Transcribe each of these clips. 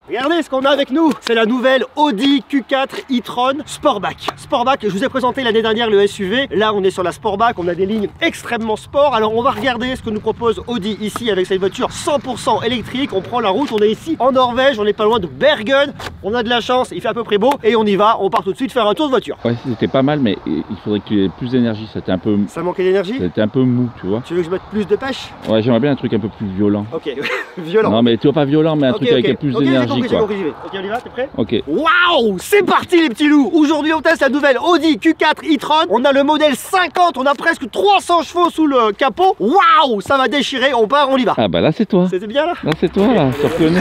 Regardez ce qu'on a avec nous, c'est la nouvelle Audi Q4 e-tron Sportback. Sportback, je vous ai présenté l'année dernière le SUV, là on est sur la Sportback, on a des lignes extrêmement sport. Alors on va regarder ce que nous propose Audi ici avec cette voiture 100% électrique. On prend la route, on est ici en Norvège, on n'est pas loin de Bergen, on a de la chance, il fait à peu près beau et on y va, on part tout de suite faire un tour de voiture. Ouais, c'était pas mal, mais il faudrait qu'il y ait plus d'énergie, c'était un peu... Ça manquait d'énergie? C'était un peu mou, tu vois. Tu veux que je mette plus de pêche? Ouais, j'aimerais bien un truc un peu plus violent. Ok, violent. Non mais tu vois pas violent, mais un truc avec plus d'énergie quoi. Ok, on y va, t'es prêt? Ok. Waouh, c'est parti les petits loups. Aujourd'hui on teste la nouvelle Audi Q4 e-tron. On a le modèle 50, on a presque 300 chevaux sous le capot. Waouh, ça va déchirer, on part, on y va. Ah bah là c'est toi. C'était bien là? Là c'est toi là, je te reconnais.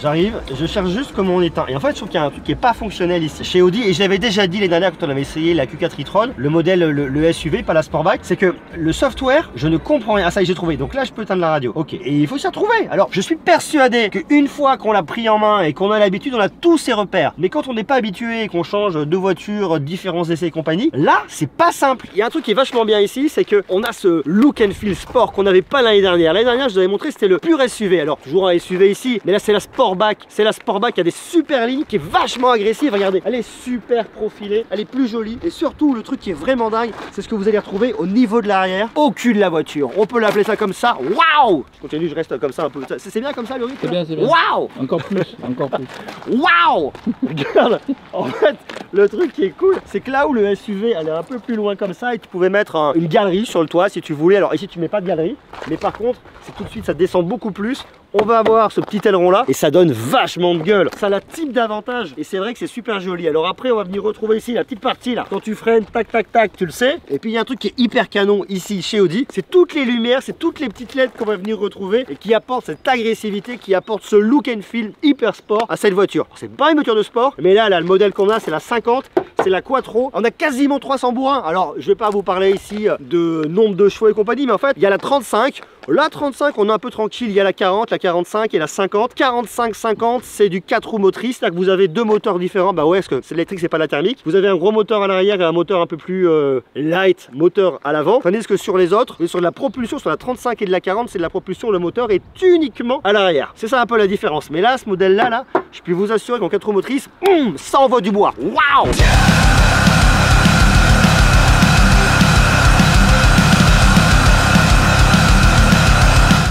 J'arrive, je cherche juste comment on éteint. Et en fait, je trouve qu'il y a un truc qui n'est pas fonctionnel ici chez Audi. Et je l'avais déjà dit les dernières quand on avait essayé la Q4 e-tron, le modèle, le SUV, pas la Sportback. C'est que le software, je ne comprends rien. Ah, ça y est, j'ai trouvé. Donc là, je peux éteindre la radio. Ok. Et il faut s'y retrouver. Alors, je suis persuadé qu'une fois qu'on l'a pris en main et qu'on a l'habitude, on a tous ses repères. Mais quand on n'est pas habitué et qu'on change de voiture, différents essais et compagnie, là, c'est pas simple. Il y a un truc qui est vachement bien ici, c'est qu'on a ce look and feel sport qu'on n'avait pas l'année dernière. L'année dernière, je vous avais montré, c'était le pur SUV. Alors, toujours un SUV ici, mais là, c'est la Sportback. C'est la Sportback qui a des super lignes, qui est vachement agressive. Regardez, elle est super profilée, elle est plus jolie. Et surtout, le truc qui est vraiment dingue, c'est ce que vous allez retrouver au niveau de l'arrière, au cul de la voiture. On peut l'appeler ça comme ça. Waouh! Je continue, je reste comme ça un peu. C'est bien comme ça, le rythme? C'est bien, c'est bien. Waouh! Encore plus, encore plus. Waouh! Regarde, en fait, le truc qui est cool, c'est que là où le SUV allait un peu plus loin comme ça, et tu pouvais mettre une galerie sur le toit si tu voulais. Alors ici, tu mets pas de galerie, mais par contre, c'est tout de suite, ça descend beaucoup plus. On va avoir ce petit aileron là et ça donne vachement de gueule. Ça a la type d'avantage et c'est vrai que c'est super joli. Alors après on va venir retrouver ici la petite partie là. Quand tu freines, tac tac tac, tu le sais. Et puis il y a un truc qui est hyper canon ici chez Audi. C'est toutes les lumières, c'est toutes les petites LED qu'on va venir retrouver et qui apportent cette agressivité, qui apporte ce look and feel hyper sport à cette voiture. C'est pas une voiture de sport, mais là le modèle qu'on a c'est la 50. C'est la Quattro, on a quasiment 300 bourrins. Alors je vais pas vous parler ici de nombre de chevaux et compagnie, mais en fait il y a la 35. La 35 on est un peu tranquille, il y a la 40, la 45 et la 50. 45-50 c'est du 4 roues motrices, là que vous avez deux moteurs différents. Bah ouais, parce que c'est l'électrique, c'est pas la thermique. Vous avez un gros moteur à l'arrière et un moteur un peu plus light, moteur à l'avant. Tandis que sur les autres, sur la propulsion, sur la 35 et de la 40, c'est de la propulsion, le moteur est uniquement à l'arrière. C'est ça un peu la différence. Mais là, ce modèle là, je peux vous assurer qu'en 4 roues motrices, ça envoie du bois. Waouh!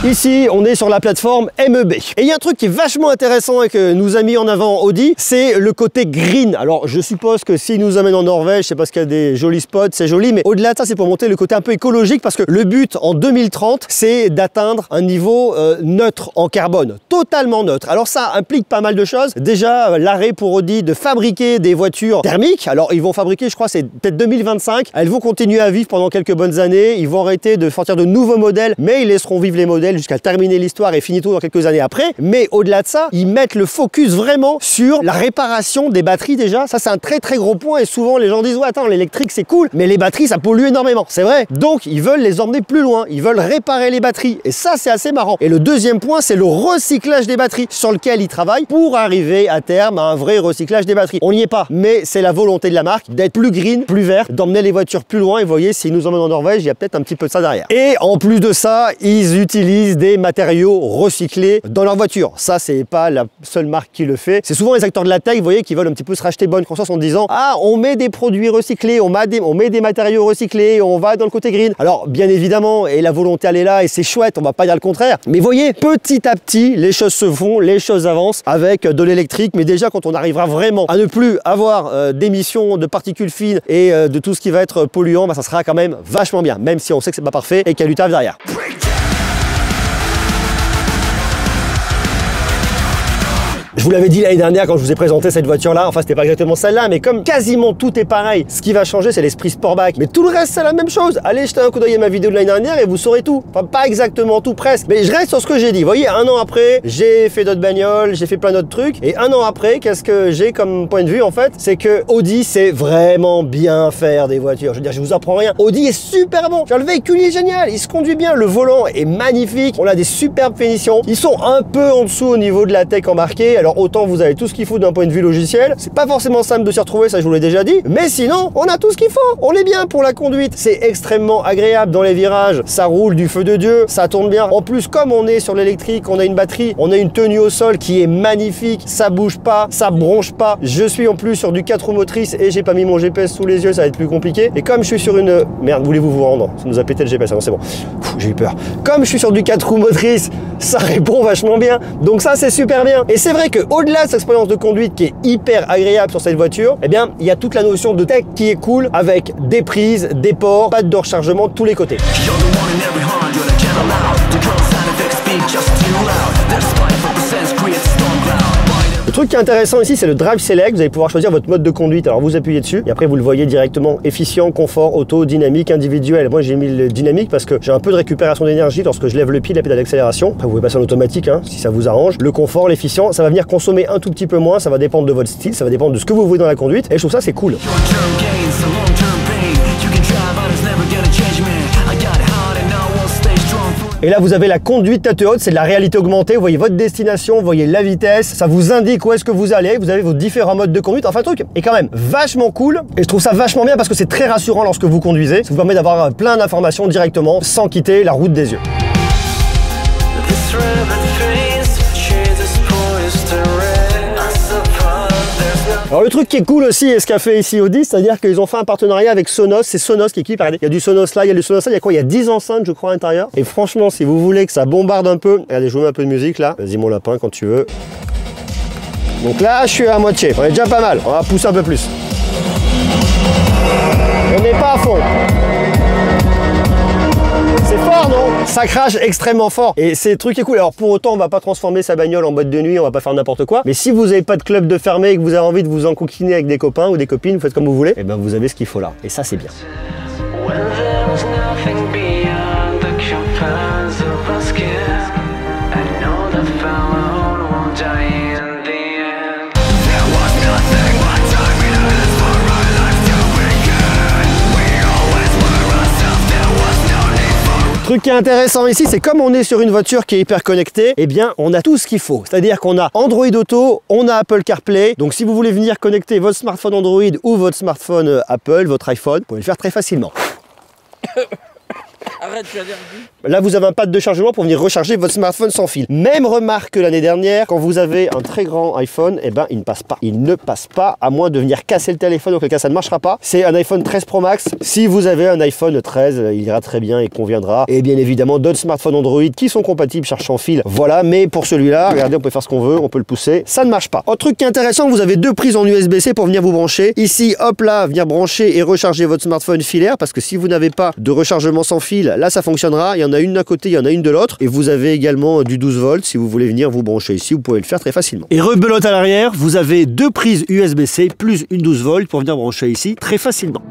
Ici, on est sur la plateforme MEB. Et il y a un truc qui est vachement intéressant et que nous a mis en avant Audi, c'est le côté green. Alors, je suppose que s'ils nous amènent en Norvège, c'est parce qu'il y a des jolis spots, c'est joli, mais au-delà de ça, c'est pour montrer le côté un peu écologique parce que le but en 2030, c'est d'atteindre un niveau neutre en carbone, totalement neutre. Alors, ça implique pas mal de choses. Déjà, l'arrêt pour Audi de fabriquer des voitures thermiques. Alors, ils vont fabriquer, je crois, c'est peut-être 2025. Elles vont continuer à vivre pendant quelques bonnes années. Ils vont arrêter de sortir de nouveaux modèles, mais ils laisseront vivre les modèles jusqu'à terminer l'histoire et finir tout dans quelques années après. Mais au-delà de ça, ils mettent le focus vraiment sur la réparation des batteries déjà. Ça, c'est un très très gros point et souvent les gens disent ouais, attends, l'électrique c'est cool, mais les batteries ça pollue énormément. C'est vrai. Donc ils veulent les emmener plus loin. Ils veulent réparer les batteries et ça c'est assez marrant. Et le deuxième point, c'est le recyclage des batteries sur lequel ils travaillent pour arriver à terme à un vrai recyclage des batteries. On n'y est pas, mais c'est la volonté de la marque d'être plus green, plus vert, d'emmener les voitures plus loin. Et vous voyez, s'ils nous emmènent en Norvège, il y a peut-être un petit peu de ça derrière. Et en plus de ça, ils utilisent des matériaux recyclés dans leur voiture. Ça, c'est pas la seule marque qui le fait. C'est souvent les acteurs de la tech, vous voyez, qui veulent un petit peu se racheter bonne conscience en disant ah, on met des produits recyclés, on met des matériaux recyclés, on va dans le côté green. Alors, bien évidemment, et la volonté elle est là et c'est chouette, on va pas dire le contraire. Mais voyez, petit à petit, les choses se font, les choses avancent avec de l'électrique. Mais déjà, quand on arrivera vraiment à ne plus avoir d'émissions de particules fines et de tout ce qui va être polluant, bah, ça sera quand même vachement bien, même si on sait que c'est pas parfait et qu'il y a du taf derrière. Je vous l'avais dit l'année dernière quand je vous ai présenté cette voiture-là, enfin c'était pas exactement celle-là, mais comme quasiment tout est pareil, ce qui va changer c'est l'esprit Sportback. Mais tout le reste c'est la même chose. Allez jeter un coup d'œil à ma vidéo de l'année dernière et vous saurez tout. Enfin pas exactement tout, presque. Mais je reste sur ce que j'ai dit. Vous voyez, un an après, j'ai fait d'autres bagnoles, j'ai fait plein d'autres trucs. Et un an après, qu'est-ce que j'ai comme point de vue en fait? C'est que Audi sait vraiment bien faire des voitures. Je veux dire, je vous apprends rien. Audi est super bon. Genre, le véhicule est génial, il se conduit bien, le volant est magnifique, on a des superbes finitions. Ils sont un peu en dessous au niveau de la tech embarquée. Alors autant vous avez tout ce qu'il faut d'un point de vue logiciel. C'est pas forcément simple de s'y retrouver, ça je vous l'ai déjà dit. Mais sinon, on a tout ce qu'il faut. On est bien pour la conduite. C'est extrêmement agréable dans les virages. Ça roule du feu de Dieu, ça tourne bien. En plus, comme on est sur l'électrique, on a une batterie, on a une tenue au sol qui est magnifique. Ça bouge pas, ça bronche pas. Je suis en plus sur du 4 roues motrices et j'ai pas mis mon GPS sous les yeux, ça va être plus compliqué. Et comme je suis sur une... Merde, voulez-vous vous rendre? Ça nous a pété le GPS, non c'est bon. J'ai eu peur. Comme je suis sur du 4 roues motrices, ça répond vachement bien. Donc ça, c'est super bien. Et c'est vrai qu'au-delà de cette expérience de conduite qui est hyper agréable sur cette voiture, eh bien, il y a toute la notion de tech qui est cool avec des prises, des ports, pas de rechargement de tous les côtés. Le truc qui est intéressant ici, c'est le Drive Select. Vous allez pouvoir choisir votre mode de conduite. Alors vous appuyez dessus et après vous le voyez directement efficient, confort, auto, dynamique, individuel. Moi j'ai mis le dynamique parce que j'ai un peu de récupération d'énergie lorsque je lève le pied de la pédale d'accélération. Après vous pouvez passer en automatique hein, si ça vous arrange. Le confort, l'efficient, ça va venir consommer un tout petit peu moins. Ça va dépendre de votre style, ça va dépendre de ce que vous voulez dans la conduite. Et je trouve ça c'est cool. Et là, vous avez la conduite tête haute, c'est de la réalité augmentée. Vous voyez votre destination, vous voyez la vitesse, ça vous indique où est-ce que vous allez. Vous avez vos différents modes de conduite. Enfin, le truc est quand même vachement cool. Et je trouve ça vachement bien parce que c'est très rassurant lorsque vous conduisez. Ça vous permet d'avoir plein d'informations directement sans quitter la route des yeux. Alors le truc qui est cool aussi, et ce qu'a fait ici Audi, c'est-à-dire qu'ils ont fait un partenariat avec Sonos. C'est Sonos qui équipe, regardez, il y a du Sonos là, il y a du Sonos là, il y a quoi? Il y a 10 enceintes je crois à l'intérieur. Et franchement, si vous voulez que ça bombarde un peu, regardez, je vous mets un peu de musique là. Vas-y mon lapin quand tu veux. Donc là, je suis à moitié, on est déjà pas mal, on va pousser un peu plus. On n'est pas à fond. C'est fort, non? Ça crache extrêmement fort. Et c'est le truc qui est cool. Alors pour autant, on va pas transformer sa bagnole en boîte de nuit, on va pas faire n'importe quoi. Mais si vous n'avez pas de club de fermé et que vous avez envie de vous encoquiner avec des copains ou des copines, vous faites comme vous voulez, et ben vous avez ce qu'il faut là. Et ça, c'est bien. Le truc qui est intéressant ici, c'est comme on est sur une voiture qui est hyper connectée, eh bien on a tout ce qu'il faut. C'est-à-dire qu'on a Android Auto, on a Apple CarPlay. Donc si vous voulez venir connecter votre smartphone Android ou votre smartphone Apple, votre iPhone, vous pouvez le faire très facilement. Arrête, tu as dire. Là, vous avez un pad de chargement pour venir recharger votre smartphone sans fil. Même remarque que l'année dernière, quand vous avez un très grand iPhone, eh ben, il ne passe pas. Il ne passe pas, à moins de venir casser le téléphone, donc le cas, ça ne marchera pas. C'est un iPhone 13 Pro Max. Si vous avez un iPhone 13, il ira très bien et conviendra. Et bien évidemment, d'autres smartphones Android qui sont compatibles, charge sans fil. Voilà, mais pour celui-là, regardez, on peut faire ce qu'on veut, on peut le pousser. Ça ne marche pas. Autre truc qui est intéressant, vous avez deux prises en USB-C pour venir vous brancher. Ici, hop là, venir brancher et recharger votre smartphone filaire, parce que si vous n'avez pas de rechargement sans fil, là, ça fonctionnera. Il y en a une d'un côté, il y en a une de l'autre. Et vous avez également du 12 volts. Si vous voulez venir vous brancher ici, vous pouvez le faire très facilement. Et rebelote à l'arrière, vous avez deux prises USB-C plus une 12 volts pour venir brancher ici très facilement.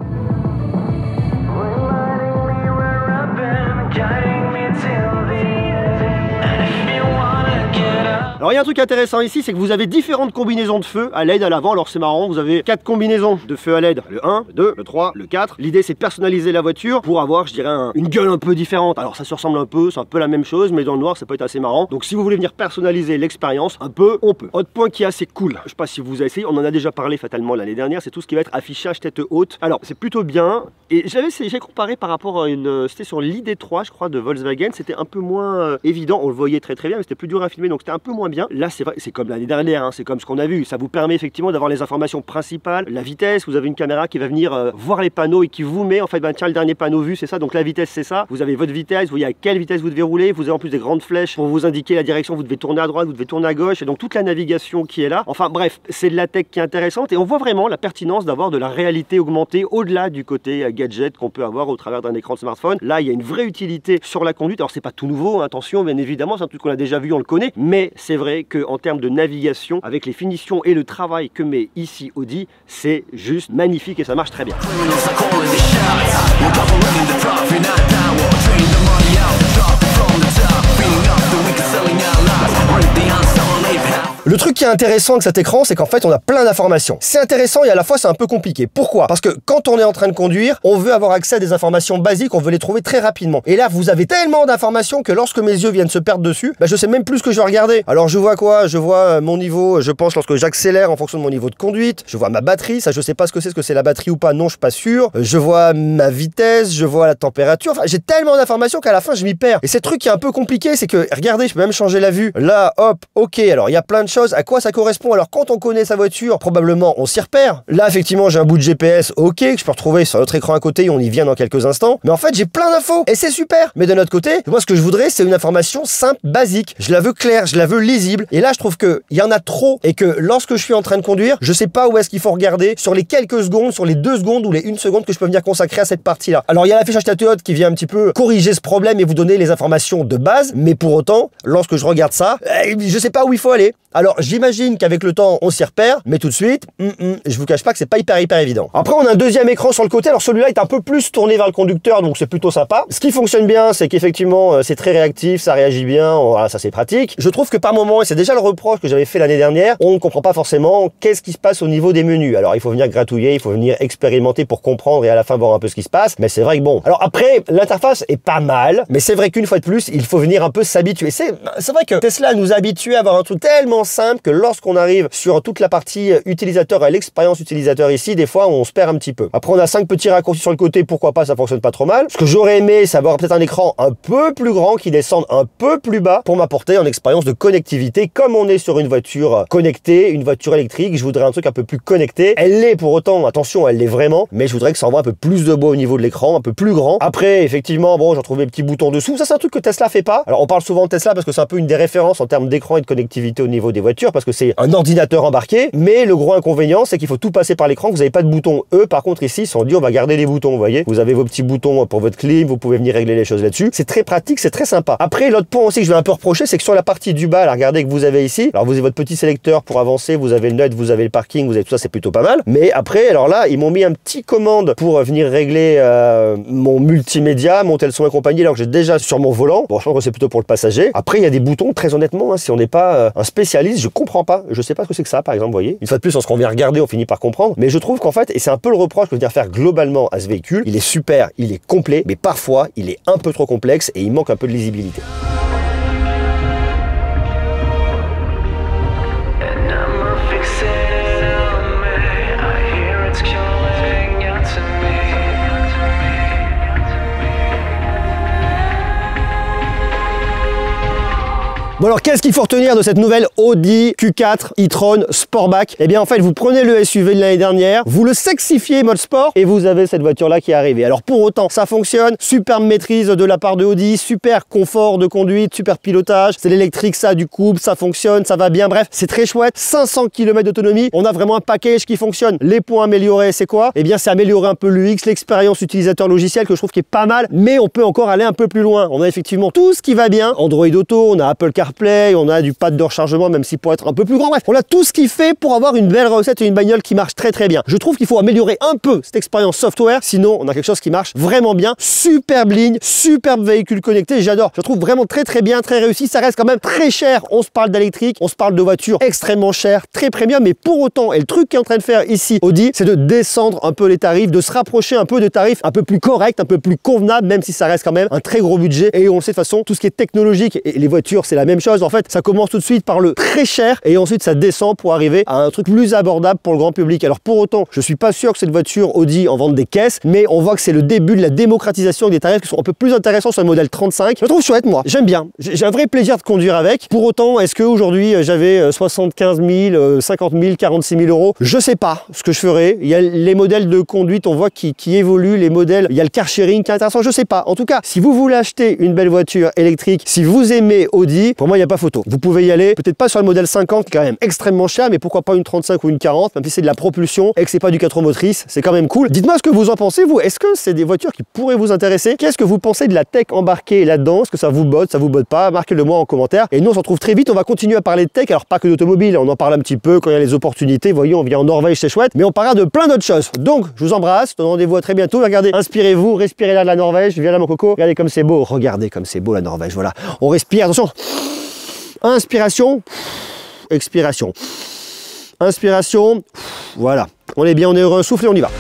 Alors il y a un truc intéressant ici, c'est que vous avez différentes combinaisons de feu à LED à l'avant. Alors c'est marrant, vous avez 4 combinaisons de feu à LED. Le 1, le 2, le 3, le 4. L'idée c'est de personnaliser la voiture pour avoir, je dirais, une gueule un peu différente. Alors ça se ressemble un peu, c'est un peu la même chose, mais dans le noir ça peut être assez marrant. Donc si vous voulez venir personnaliser l'expérience un peu, on peut. Autre point qui est assez cool, je sais pas si vous avez essayé, on en a déjà parlé fatalement l'année dernière, c'est tout ce qui va être affichage tête haute. Alors c'est plutôt bien, et j'ai comparé par rapport à une, c'était sur l'ID3 je crois de Volkswagen, c'était un peu moins évident, on le voyait très bien, mais c'était plus dur à filmer, donc c'était un peu moins bien. Là c'est vrai, c'est comme l'année dernière, hein, c'est comme ce qu'on a vu, ça vous permet effectivement d'avoir les informations principales, la vitesse, vous avez une caméra qui va venir voir les panneaux et qui vous met en fait, ben, tiens, le dernier panneau vu c'est ça, donc la vitesse c'est ça, vous avez votre vitesse, vous voyez à quelle vitesse vous devez rouler, vous avez en plus des grandes flèches pour vous indiquer la direction, vous devez tourner à droite, vous devez tourner à gauche, et donc toute la navigation qui est là, enfin bref, c'est de la tech qui est intéressante, et on voit vraiment la pertinence d'avoir de la réalité augmentée au-delà du côté gadget qu'on peut avoir au travers d'un écran de smartphone. Là il y a une vraie utilité sur la conduite, alors c'est pas tout nouveau, hein, attention, bien évidemment, c'est un truc qu'on a déjà vu, on le connaît, mais c'est c'est vrai qu'en termes de navigation, avec les finitions et le travail que met ici Audi, c'est juste magnifique et ça marche très bien. Le truc qui est intéressant avec cet écran, c'est qu'en fait, on a plein d'informations. C'est intéressant et à la fois, c'est un peu compliqué. Pourquoi? Parce que quand on est en train de conduire, on veut avoir accès à des informations basiques, on veut les trouver très rapidement. Et là, vous avez tellement d'informations que lorsque mes yeux viennent se perdre dessus, je sais même plus ce que je vais regarder. Alors, je vois quoi? Je vois mon niveau, je pense, lorsque j'accélère en fonction de mon niveau de conduite. Je vois ma batterie, ça, je sais pas ce que c'est la batterie ou pas. Non, je suis pas sûr. Je vois ma vitesse, je vois la température. Enfin, j'ai tellement d'informations qu'à la fin, je m'y perds. Et c'est le truc qui est un peu compliqué, c'est que, regardez, je peux même changer la vue. Là, hop, ok. Alors, il y a plein de choses. À quoi ça correspond? Alors, quand on connaît sa voiture, probablement, on s'y repère. Là, effectivement, j'ai un bout de GPS, ok, que je peux retrouver sur notre écran à côté, on y vient dans quelques instants. Mais en fait, j'ai plein d'infos et c'est super. Mais de notre côté, moi, ce que je voudrais, c'est une information simple, basique. Je la veux claire, je la veux lisible. Et là, je trouve qu'il y en a trop et que lorsque je suis en train de conduire, je sais pas où est-ce qu'il faut regarder sur les quelques secondes, sur les 2 secondes ou les 1 seconde que je peux venir consacrer à cette partie-là. Alors, il y a l'affichage tactile qui vient un petit peu corriger ce problème et vous donner les informations de base. Mais pour autant, lorsque je regarde ça, je sais pas où il faut aller. Alors, j'imagine qu'avec le temps, on s'y repère, mais tout de suite, je vous cache pas que c'est pas hyper évident. Après, on a un deuxième écran sur le côté. Alors, celui-là est un peu plus tourné vers le conducteur, donc c'est plutôt sympa. Ce qui fonctionne bien, c'est qu'effectivement, c'est très réactif, ça réagit bien, voilà, ça c'est pratique. Je trouve que par moment, et c'est déjà le reproche que j'avais fait l'année dernière, on ne comprend pas forcément qu'est-ce qui se passe au niveau des menus. Alors, il faut venir gratouiller, il faut venir expérimenter pour comprendre et à la fin voir un peu ce qui se passe. Mais c'est vrai que bon. Alors après, l'interface est pas mal, mais c'est vrai qu'une fois de plus, il faut venir un peu s'habituer. C'est vrai que Tesla nous a habitués à avoir un truc tellement simple que lorsqu'on arrive sur toute la partie utilisateur et l'expérience utilisateur ici, des fois on se perd un petit peu. Après on a 5 petits raccourcis sur le côté, pourquoi pas, ça fonctionne pas trop mal. Ce que j'aurais aimé, c'est avoir peut-être un écran un peu plus grand qui descende un peu plus bas pour m'apporter une expérience de connectivité. Comme on est sur une voiture connectée, une voiture électrique, je voudrais un truc un peu plus connecté. Elle l'est pour autant, attention, elle l'est vraiment, mais je voudrais que ça envoie un peu plus de beau au niveau de l'écran, un peu plus grand. Après, effectivement, bon, j'en trouve des petits boutons dessous. Ça, c'est un truc que Tesla fait pas. Alors on parle souvent de Tesla parce que c'est un peu une des références en termes d'écran et de connectivité au niveau des voitures, parce que c'est un ordinateur embarqué, mais le gros inconvénient, c'est qu'il faut tout passer par l'écran, vous n'avez pas de boutons. Eux, par contre, ici, ils se sont dit, on va garder les boutons, vous voyez. Vous avez vos petits boutons pour votre clim, vous pouvez venir régler les choses là-dessus. C'est très pratique, c'est très sympa. Après, l'autre point aussi que je vais un peu reprocher, c'est que sur la partie du bas, là, regardez que vous avez ici, alors vous avez votre petit sélecteur pour avancer, vous avez le nut, vous avez le parking, vous avez tout ça, c'est plutôt pas mal. Mais après, alors là, ils m'ont mis un petit commande pour venir régler mon multimédia, monter le son et compagnie, alors que j'ai déjà sur mon volant. Bon, je pense que c'est plutôt pour le passager. Après, il y a des boutons, très honnêtement, hein, si on n'est pas un spécialiste, je comprends pas. Je sais pas ce que c'est que ça, par exemple, vous voyez. Une fois de plus, lorsqu'on vient regarder, on finit par comprendre. Mais je trouve qu'en fait, et c'est un peu le reproche que je veux dire faire globalement à ce véhicule, il est super, il est complet, mais parfois, il est un peu trop complexe et il manque un peu de lisibilité. Bon alors qu'est-ce qu'il faut retenir de cette nouvelle Audi Q4 e-tron Sportback? Eh bien en fait vous prenez le SUV de l'année dernière, vous le sexifiez mode sport et vous avez cette voiture là qui est arrivée. Alors pour autant ça fonctionne, superbe maîtrise de la part de Audi, super confort de conduite, super pilotage, c'est l'électrique, ça a du couple, ça fonctionne, ça va bien, bref c'est très chouette, 500 km d'autonomie, on a vraiment un package qui fonctionne. Les points améliorés c'est quoi? Eh bien c'est améliorer un peu l'UX, l'expérience utilisateur logiciel que je trouve qui est pas mal, mais on peut encore aller un peu plus loin. On a effectivement tout ce qui va bien, Android Auto, on a Apple CarPlay, on a du pad de rechargement même si pour être un peu plus grand, bref, on a tout ce qui fait pour avoir une belle recette et une bagnole qui marche très très bien. Je trouve qu'il faut améliorer un peu cette expérience software, sinon on a quelque chose qui marche vraiment bien. Superbe ligne, superbe véhicule connecté, j'adore. Je trouve vraiment très très bien, très réussi. Ça reste quand même très cher. On se parle d'électrique, on se parle de voitures extrêmement chères, très premium, mais pour autant, et le truc qu'est en train de faire ici Audi, c'est de descendre un peu les tarifs, de se rapprocher un peu de tarifs un peu plus corrects, un peu plus convenables, même si ça reste quand même un très gros budget. Et on le sait de toute façon, tout ce qui est technologique et les voitures, c'est la même chose. En fait, ça commence tout de suite par le très cher et ensuite ça descend pour arriver à un truc plus abordable pour le grand public. Alors pour autant, je suis pas sûr que cette voiture Audi en vende des caisses, mais on voit que c'est le début de la démocratisation des tarifs qui sont un peu plus intéressants sur le modèle 35. Je le trouve chouette, moi. J'aime bien. J'ai un vrai plaisir de conduire avec. Pour autant, est-ce qu'aujourd'hui j'avais 75 000, 50 000, 46 000 euros? Je sais pas ce que je ferais. Il y a les modèles de conduite, on voit qui évoluent, les modèles. Il y a le car sharing qui est intéressant. Je sais pas. En tout cas, si vous voulez acheter une belle voiture électrique, si vous aimez Audi, Pour moi, il n'y a pas photo. Vous pouvez y aller, peut-être pas sur le modèle 50 qui est quand même extrêmement cher, mais pourquoi pas une 35 ou une 40, même si c'est de la propulsion et que c'est pas du 4 roues motrices, c'est quand même cool. Dites-moi ce que vous en pensez, vous. Est-ce que c'est des voitures qui pourraient vous intéresser? Qu'est-ce que vous pensez de la tech embarquée là-dedans? Est-ce que ça vous botte pas? Marquez-le moi en commentaire. Et nous, on se retrouve très vite. On va continuer à parler de tech. Alors, pas que d'automobile. On en parle un petit peu quand il y a les opportunités. Vous voyez, on vient en Norvège, c'est chouette. Mais on parlera de plein d'autres choses. Donc, je vous embrasse. Je vous donne rendez-vous à très bientôt. Regardez, inspirez-vous, respirez l'air de la Norvège. Viens là, mon coco. Regardez comme c'est beau. Regardez comme c'est beau la Norvège. Voilà. On respire. Attention. Inspiration. Expiration. Inspiration. Voilà. On est bien, on est heureux. Soufflez, on y va.